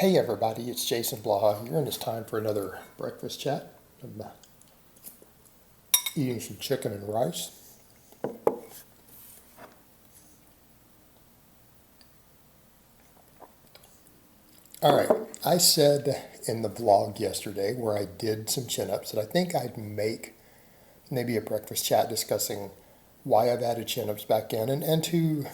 Hey everybody, it's Jason Blaha here, and it's time for another breakfast chat. I'm eating some chicken and rice. All right, I said in the vlog yesterday where I did some chin-ups that I think I'd make maybe a breakfast chat discussing why I've added chin-ups back in and to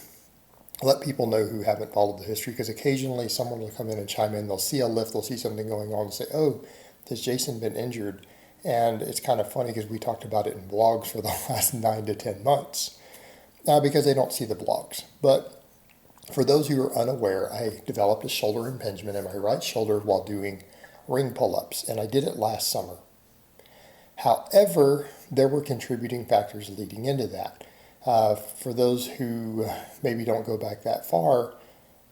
let people know who haven't followed the history, because occasionally someone will come in and chime in, they'll see a lift, they'll see something going on and say, oh, has Jason been injured? And it's kind of funny because we talked about it in vlogs for the last 9 to 10 months because they don't see the vlogs. But for those who are unaware, I developed a shoulder impingement in my right shoulder while doing ring pull-ups, and I did it last summer. However, there were contributing factors leading into that. For those who maybe don't go back that far,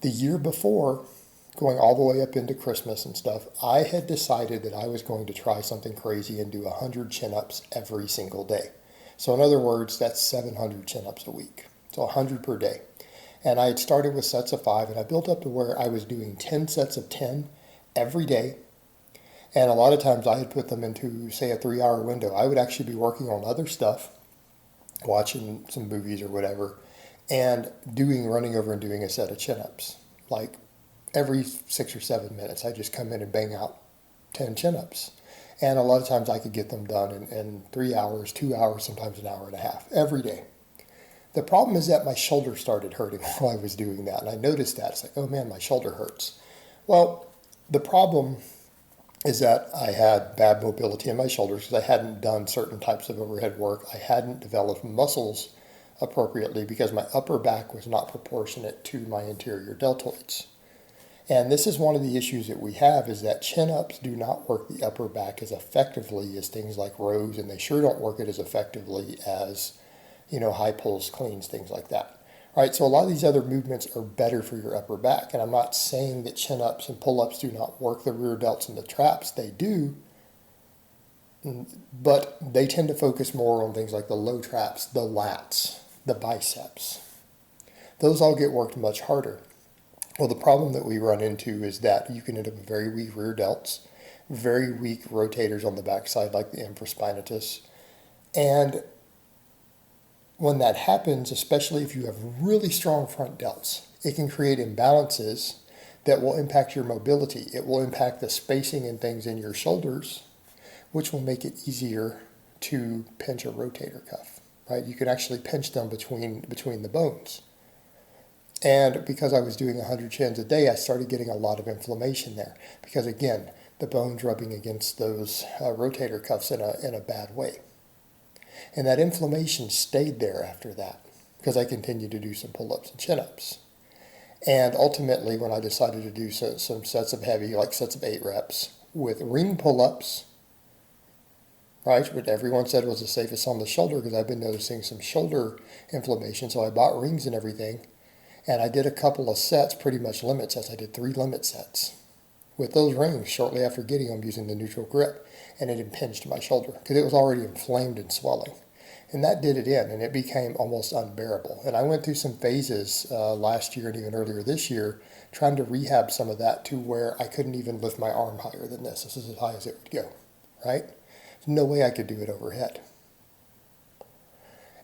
the year before, going all the way up into Christmas and stuff, I had decided that I was going to try something crazy and do 100 chin-ups every single day. So in other words, that's 700 chin-ups a week. So 100 per day. And I had started with sets of 5, and I built up to where I was doing 10 sets of 10 every day. And a lot of times I had put them into, say, a 3-hour window. I would actually be working on other stuff, watching some movies or whatever, and running over and doing a set of chin-ups. Like every 6 or 7 minutes, I just come in and bang out 10 chin-ups. And a lot of times I could get them done in 3 hours, 2 hours, sometimes an hour and a half, every day. The problem is that my shoulder started hurting while I was doing that. And I noticed that. It's like, oh man, my shoulder hurts. Well, the problem is that I had bad mobility in my shoulders because I hadn't done certain types of overhead work. I hadn't developed muscles appropriately because my upper back was not proportionate to my anterior deltoids. And this is one of the issues that we have, is that chin-ups do not work the upper back as effectively as things like rows, and they sure don't work it as effectively as, high pulls, cleans, things like that. All right, so a lot of these other movements are better for your upper back, and I'm not saying that chin-ups and pull-ups do not work the rear delts and the traps. They do, but they tend to focus more on things like the low traps, the lats, the biceps. Those all get worked much harder. Well, the problem that we run into is that you can end up with very weak rear delts, very weak rotators on the backside like the infraspinatus, and when that happens, especially if you have really strong front delts, it can create imbalances that will impact your mobility. It will impact the spacing and things in your shoulders, which will make it easier to pinch a rotator cuff, right? You can actually pinch them between the bones. And because I was doing 100 chins a day, I started getting a lot of inflammation there because, again, the bone's rubbing against those rotator cuffs in a bad way. And that inflammation stayed there after that because I continued to do some pull-ups and chin-ups. And ultimately, when I decided to do some sets of heavy, like sets of 8 reps with ring pull-ups, right, what everyone said was the safest on the shoulder because I've been noticing some shoulder inflammation. So I bought rings and everything, and I did a couple of sets, pretty much limit sets. I did 3 limit sets with those rings shortly after getting them using the neutral grip, and it impinged my shoulder because it was already inflamed and swelling. And that did it in, and it became almost unbearable. And I went through some phases last year and even earlier this year trying to rehab some of that to where I couldn't even lift my arm higher than this. This is as high as it would go, right? There's no way I could do it overhead.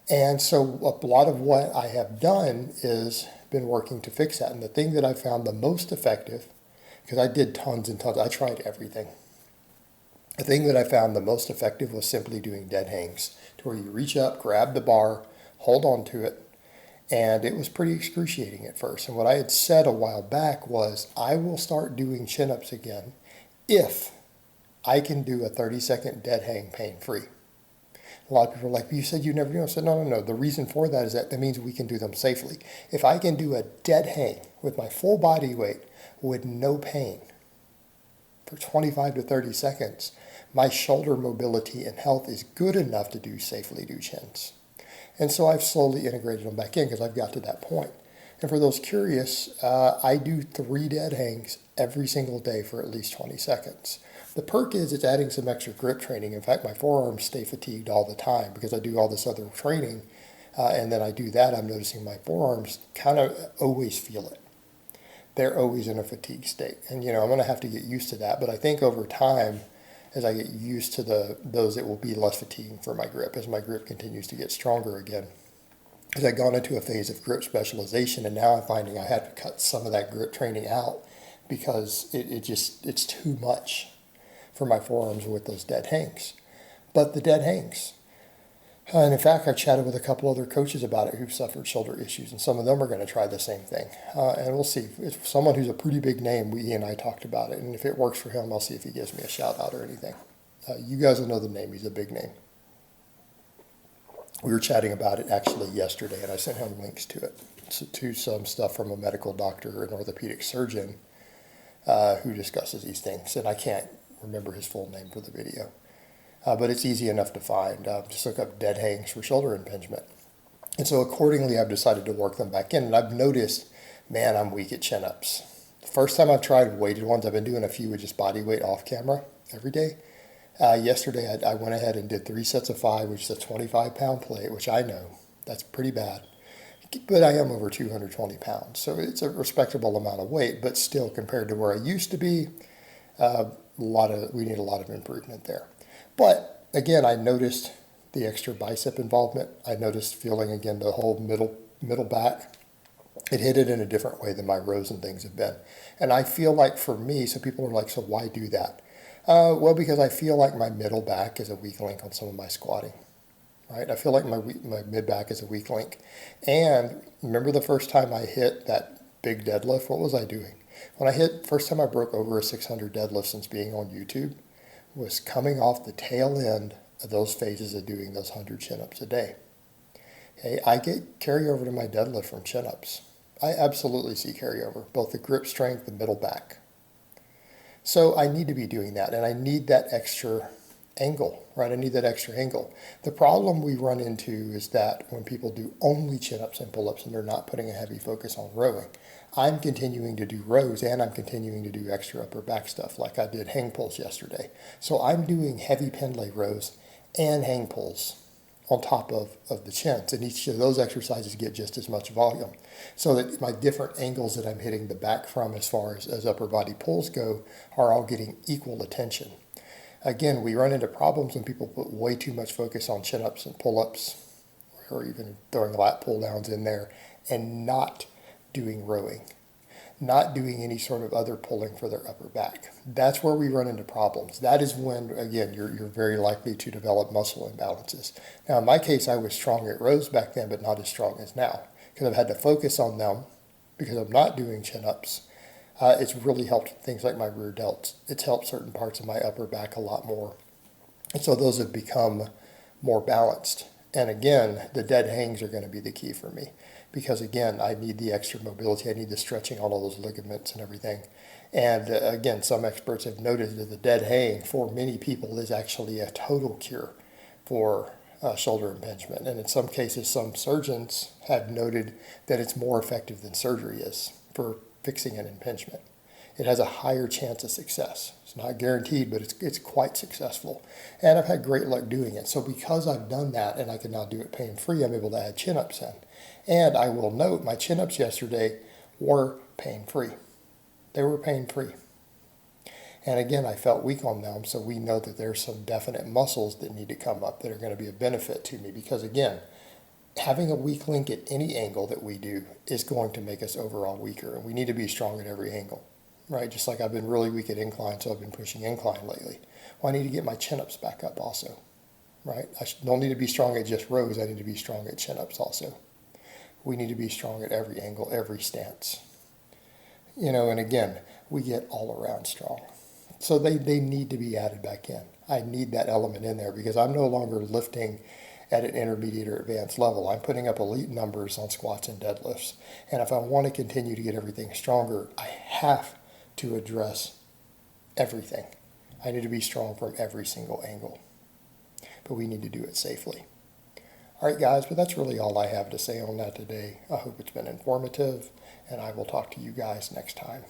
And so a lot of what I have done is been working to fix that. And the thing that I found the most effective, because I did tons and tons, I tried everything. The thing that I found the most effective was simply doing dead hangs, to where you reach up, grab the bar, hold on to it, and it was pretty excruciating at first. And what I had said a while back was, I will start doing chin-ups again if I can do a 30-second dead hang pain-free. A lot of people are like, you said you never do. I said, no. The reason for that is that means we can do them safely. If I can do a dead hang with my full body weight with no pain for 25 to 30 seconds, my shoulder mobility and health is good enough to safely do chins. And so I've slowly integrated them back in because I've got to that point. And for those curious, I do 3 dead hangs every single day for at least 20 seconds. The perk is it's adding some extra grip training. In fact, my forearms stay fatigued all the time because I do all this other training. And then I do that, I'm noticing my forearms kind of always feel it. they're always in a fatigue state. And, I'm going to have to get used to that. But I think over time, as I get used to those, it will be less fatiguing for my grip as my grip continues to get stronger again. Because I've gone into a phase of grip specialization, and now I'm finding I have to cut some of that grip training out because it's too much for my forearms with those dead hangs. But the dead hangs. And in fact, I chatted with a couple other coaches about it who've suffered shoulder issues, and some of them are going to try the same thing. And we'll see. If someone who's a pretty big name, he and I talked about it, and if it works for him, I'll see if he gives me a shout out or anything. You guys will know the name. He's a big name. We were chatting about it actually yesterday, and I sent him links to it, to some stuff from a medical doctor, an orthopedic surgeon, who discusses these things. And I can't remember his full name for the video. But it's easy enough to find. Just look up dead hangs for shoulder impingement. And so accordingly, I've decided to work them back in. And I've noticed, man, I'm weak at chin-ups. The first time I've tried weighted ones, I've been doing a few with just body weight off camera every day. Yesterday, I went ahead and did 3 sets of 5, which is a 25-pound plate, which I know that's pretty bad. But I am over 220 pounds, so it's a respectable amount of weight. But still, compared to where I used to be, we need a lot of improvement there. But again, I noticed the extra bicep involvement. I noticed feeling again the whole middle back. It hit it in a different way than my rows and things have been. And I feel like for me, so people are like, so why do that? Well, because I feel like my middle back is a weak link on some of my squatting, right? I feel like my mid back is a weak link. And remember the first time I hit that big deadlift, what was I doing? First time I broke over a 600 deadlift since being on YouTube was coming off the tail end of those phases of doing those 100 chin-ups a day. Okay, I get carryover to my deadlift from chin-ups. I absolutely see carryover, both the grip strength, the middle back. So I need to be doing that, and I need that extra angle, right? I need that extra angle. The problem we run into is that when people do only chin-ups and pull-ups and they're not putting a heavy focus on rowing, I'm continuing to do rows and I'm continuing to do extra upper back stuff like I did hang pulls yesterday. So I'm doing heavy pendlay rows and hang pulls on top of the chins, and each of those exercises get just as much volume. So that my different angles that I'm hitting the back from as far as upper body pulls go are all getting equal attention. Again, we run into problems when people put way too much focus on chin-ups and pull-ups, or even throwing lat pull-downs in there, and not doing rowing, not doing any sort of other pulling for their upper back. That's where we run into problems. That is when, again, you're very likely to develop muscle imbalances. Now, in my case, I was strong at rows back then, but not as strong as now, because I've had to focus on them because I'm not doing chin-ups. It's really helped things like my rear delts. It's helped certain parts of my upper back a lot more. And so those have become more balanced. And again, the dead hangs are going to be the key for me because, again, I need the extra mobility. I need the stretching on all those ligaments and everything. And again, some experts have noted that the dead hang for many people is actually a total cure for shoulder impingement. And in some cases, some surgeons have noted that it's more effective than surgery is for fixing an impingement. It has a higher chance of success. It's not guaranteed, but it's quite successful. And I've had great luck doing it. So because I've done that and I can now do it pain-free, I'm able to add chin-ups in. And I will note my chin-ups yesterday were pain-free. They were pain-free. And again, I felt weak on them, so we know that there's some definite muscles that need to come up that are going to be a benefit to me because, again, having a weak link at any angle that we do is going to make us overall weaker, and we need to be strong at every angle, right? Just like I've been really weak at incline, so I've been pushing incline lately. Well, I need to get my chin-ups back up also, right? I don't need to be strong at just rows. I need to be strong at chin-ups also. We need to be strong at every angle, every stance. And again, we get all around strong. So they need to be added back in. I need that element in there because I'm no longer lifting at an intermediate or advanced level. I'm putting up elite numbers on squats and deadlifts. And if I want to continue to get everything stronger, I have to address everything. I need to be strong from every single angle. But we need to do it safely. All right, guys, but that's really all I have to say on that today. I hope it's been informative, and I will talk to you guys next time.